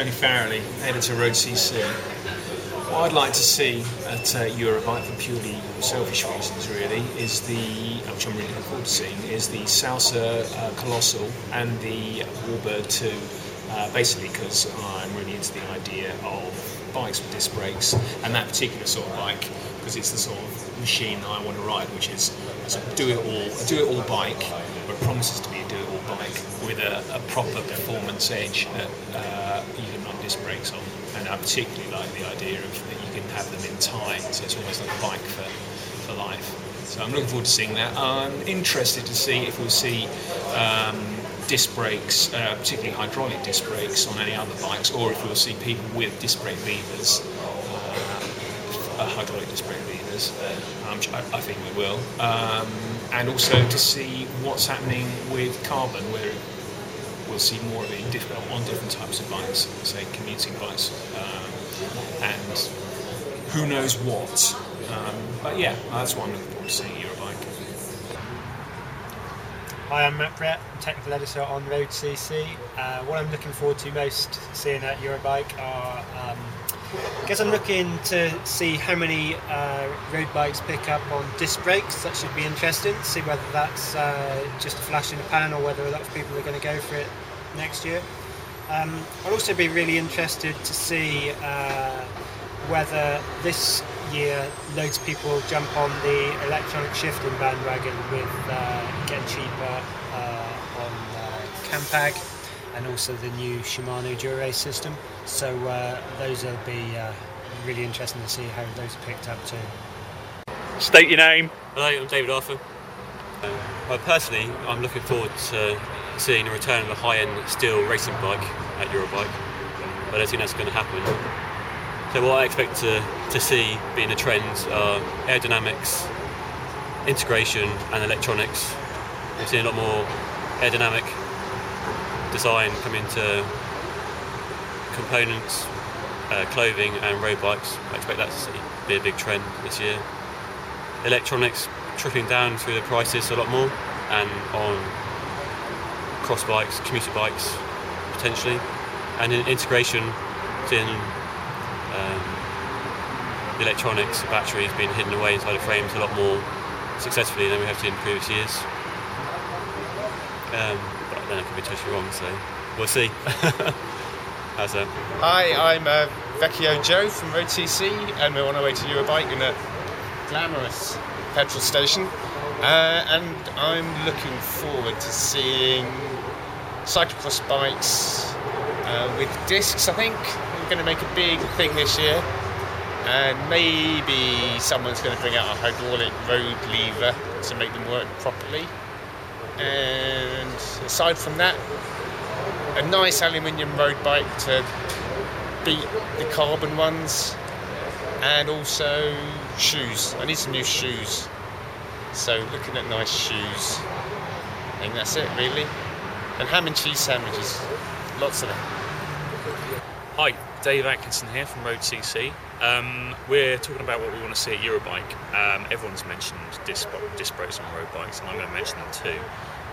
Tony Farrelly, editor Road CC. What I'd like to see at Eurobike, for purely selfish reasons really, is which I'm really looking forward to seeing, is the Salsa Colossal and the Warbird 2. Basically because I'm really into the idea of bikes with disc brakes, and that particular sort of bike, because it's the sort of machine that I want to ride, which is a do it all bike, but it promises to be a do it all bike with a proper performance edge that you can run disc brakes on. And I particularly like the idea of that you can have them in tie, so it's almost like a bike for life. So I'm looking forward to seeing that. I'm interested to see if we'll see disc brakes, particularly hydraulic disc brakes, on any other bikes, or if we'll see people with disc brake levers, hydraulic disc brake levers, which I think we will. And also to see what's happening with carbon, where we'll see more of it on different types of bikes, say commuting bikes, and who knows what. But yeah, that's what I'm looking forward to seeing at Eurobike. Hi, I'm Matt Brett, I'm technical editor on Road CC. What I'm looking forward to most seeing at Eurobike are, I guess I'm looking to see how many road bikes pick up on disc brakes. That should be interesting to see whether that's just a flash in the pan or whether a lot of people are going to go for it next year. I'll also be really interested to see whether this year loads of people jump on the electronic shifting bandwagon with getting cheaper on Campag, and also the new Shimano Dura-Race system. So those will be really interesting to see how those are picked up too. State your name. Hello, I'm David Arthur. Personally, I'm looking forward to seeing a return of a high-end steel racing bike at Eurobike. I don't think that's going to happen. So what I expect to see being the trends are aerodynamics, integration and electronics. We're seeing a lot more aerodynamic design come into components, clothing and road bikes. I expect that to be a big trend this year. Electronics trickling down through the prices a lot more, and on cross bikes, commuter bikes potentially. And in integration, seeing the electronics, the batteries being hidden away inside the frames a lot more successfully than we have seen in previous years. But then I could be totally wrong, so we'll see. How's that? Hi, I'm Vecchio Joe from Road CC, and we're on our way to Eurobike in a glamorous petrol station. And I'm looking forward to seeing cyclocross bikes with discs. I think we're going to make a big thing this year, and maybe someone's going to bring out a hydraulic road lever to make them work properly. And aside from that, a nice aluminium road bike to beat the carbon ones, and also shoes. I need some new shoes, so looking at nice shoes. I think that's it really. And ham and cheese sandwiches, lots of them. Hi, Dave Atkinson here from Road CC. We're talking about what we want to see at Eurobike. Everyone's mentioned disc brakes on road bikes, and I'm going to mention them too.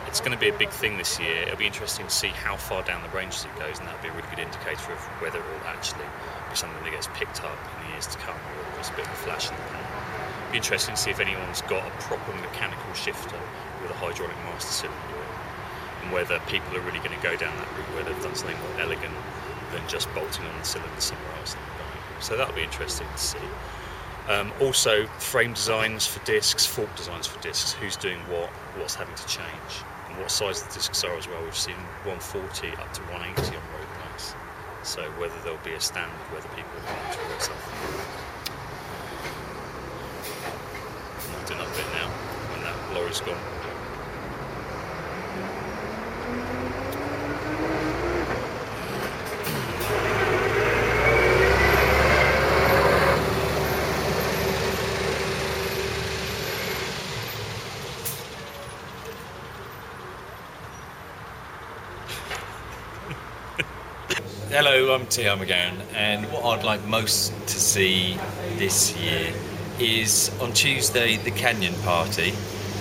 It's going to be a big thing this year. It'll be interesting to see how far down the ranges it goes, and that'll be a really good indicator of whether it will actually be something that gets picked up in the years to come, or whether it's a bit of a flash in the pan. It'll be interesting to see if anyone's got a proper mechanical shifter with a hydraulic master cylinder, and whether people are really going to go down that route where they've done something more elegant than just bolting on the cylinder somewhere else in the bike. So that'll be interesting to see. Also, frame designs for discs, fork designs for discs, who's doing what's having to change, and what size the discs are as well. We've seen 140 up to 180 on road bikes. So whether there'll be a standard, whether people are going towards something. I'm not doing that bit now, when that lorry's gone. Hello, I'm T.R. McGarren, and what I'd like most to see this year is on Tuesday the Canyon Party,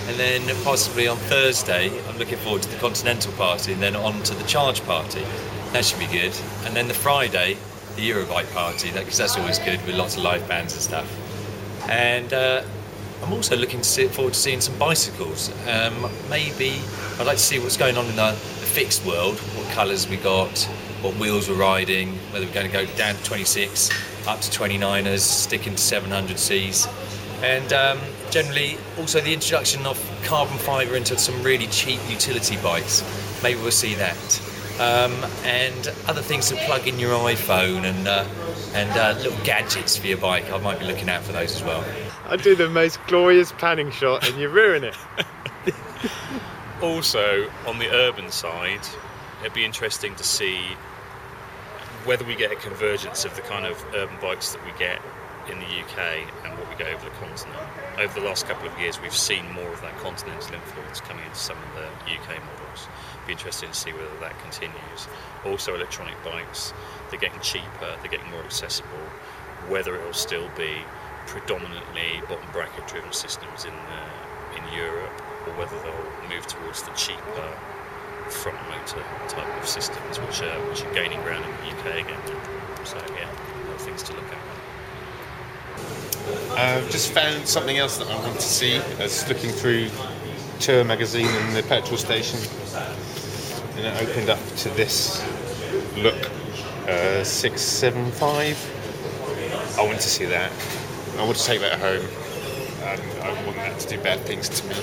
and then possibly on Thursday I'm looking forward to the Continental Party, and then on to the Charge Party. That should be good. And then the Friday, the Eurobike party, because that's always good with lots of live bands and stuff. And I'm also looking forward to seeing some bicycles. Maybe I'd like to see what's going on in the fixed world, what colours we got, what wheels we're riding, whether we're going to go down to 26, up to 29ers, sticking to 700Cs. And generally also the introduction of carbon fibre into some really cheap utility bikes. Maybe we'll see that. And other things to plug in your iPhone and little gadgets for your bike. I might be looking out for those as well. I do the most glorious panning shot and you ruin it. Also, on the urban side, it'd be interesting to see whether we get a convergence of the kind of urban bikes that we get in the UK and what we get over the continent. Over the last couple of years, we've seen more of that continental influence coming into some of the UK models. It'd be interesting to see whether that continues. Also, electronic bikes, they're getting cheaper, they're getting more accessible. Whether it will still be predominantly bottom bracket driven systems in Europe, or whether they'll move towards the cheaper front motor type of systems, which are gaining ground in the UK again. So yeah, a lot of things to look at. I've just found something else that I want to see. I was looking through Tour magazine and the petrol station, and it opened up to this look, 675. I want to see that. I want to take that home. I want that to do bad things to me.